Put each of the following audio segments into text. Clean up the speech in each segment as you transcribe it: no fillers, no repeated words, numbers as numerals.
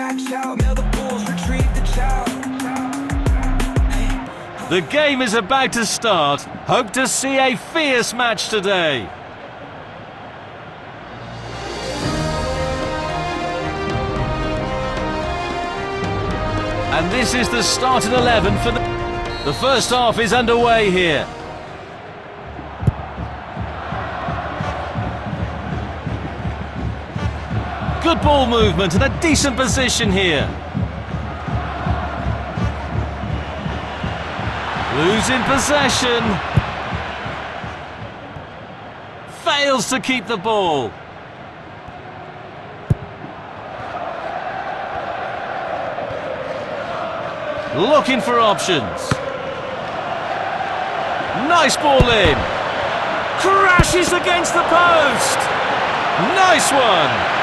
match out. Now the Bulls retrieve the child. The game is about to start. Hope to see a fierce match today. And this is the starting 11 for the first half is underway here. Good ball movement and a decent position here. Losing possession. Fails to keep the ball. Looking for options. Nice ball in. Crashes against the post. Nice one.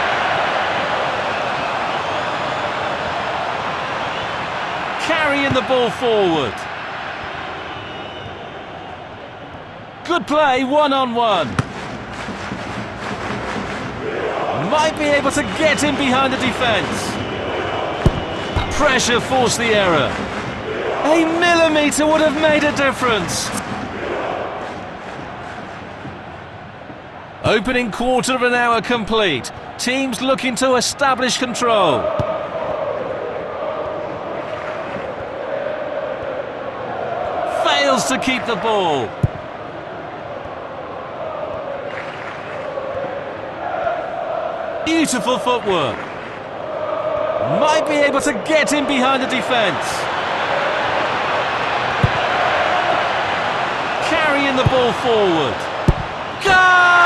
Carrying the ball forward. Good play, one-on-one. Might be able to get in behind the defence. Pressure forced the error. A millimetre would have made a difference. Opening quarter of an hour complete. Teams looking to establish control. Fails to keep the ball. Beautiful footwork. Might be able to get in behind the defence. Carrying the ball forward. Goal!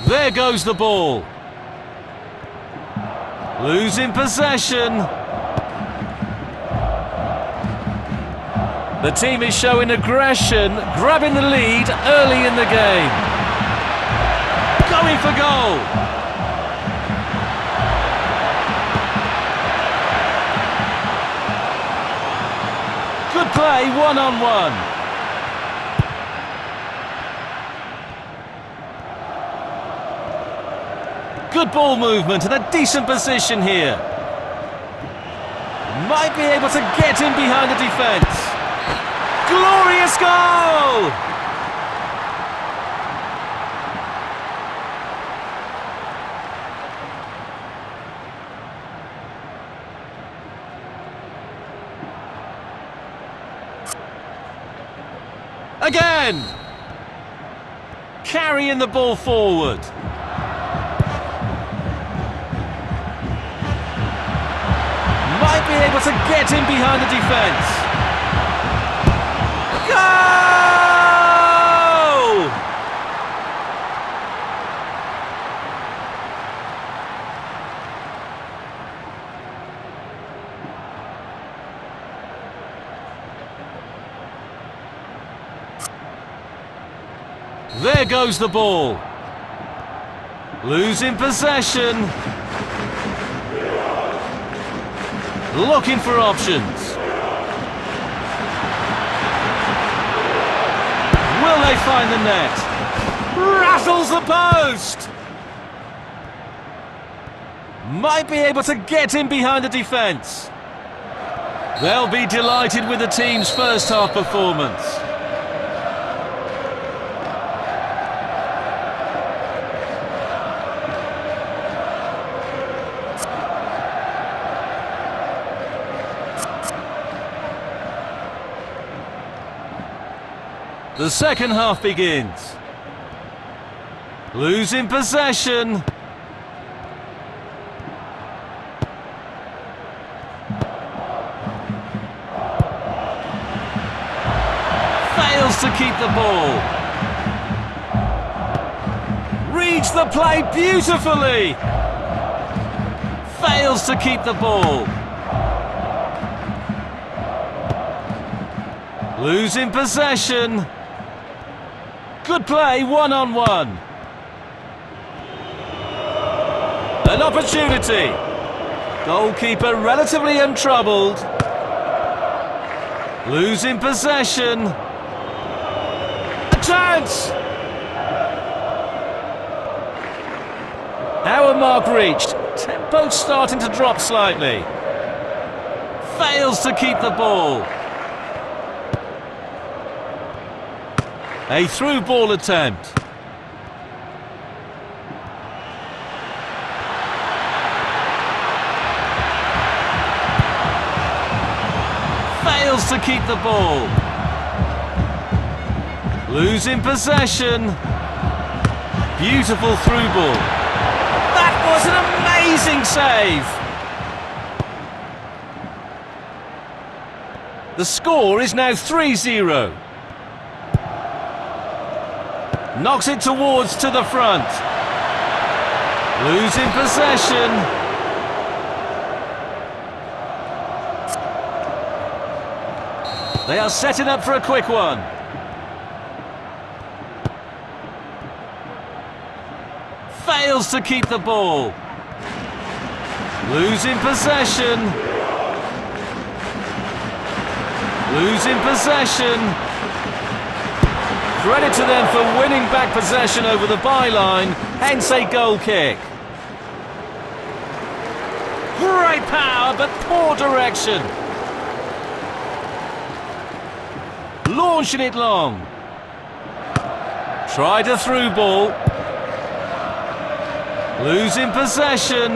There goes the ball. Losing possession. The team is showing aggression, grabbing the lead early in the game. Going for goal. Good play, one-on-one. Good ball movement and a decent position here. Might be able to get in behind the defence. Glorious goal! Again! Carrying the ball forward. Might be able to get in behind the defence. Goal! There goes the ball. Losing possession. Looking for options. Will they find the net? Rattles the post! Might be able to get in behind the defence. They'll be delighted with the team's first half performance. The second half begins. Losing possession. Fails to keep the ball. Reads the play beautifully. Fails to keep the ball. Losing possession. Good play, one-on-one. An opportunity. Goalkeeper relatively untroubled. Losing possession. A chance! Hour mark reached. Tempo starting to drop slightly. Fails to keep the ball. A through ball attempt. Fails to keep the ball. Losing possession. Beautiful through ball. That was an amazing save. The score is now 3-0. Knocks it towards to the front. Losing possession. They are setting up for a quick one. Fails to keep the ball. Losing possession. Losing possession. Credit to them for winning back possession over the byline, hence a goal kick. Great power, but poor direction. Launching it long. Tried a through ball. Losing possession.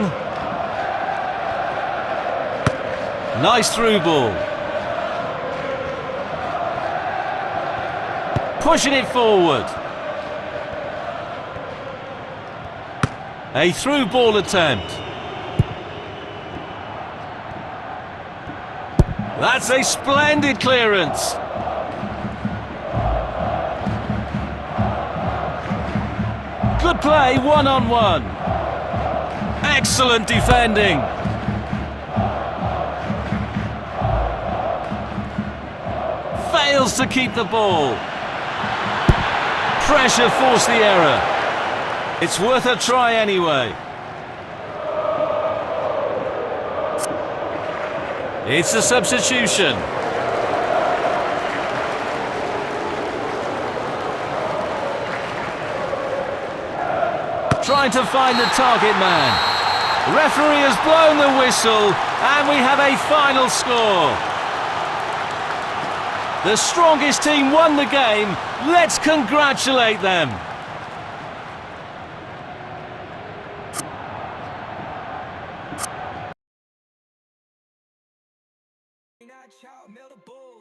Nice through ball. Pushing it forward. A through ball attempt. That's a splendid clearance. Good play, one-on-one. Excellent defending. Fails to keep the ball. Pressure forced the error. It's worth a try anyway. It's a substitution. Trying to find the target man. The referee has blown the whistle and we have a final score. The strongest team won the game. Let's congratulate them. Not y'all, Mel the Bulls.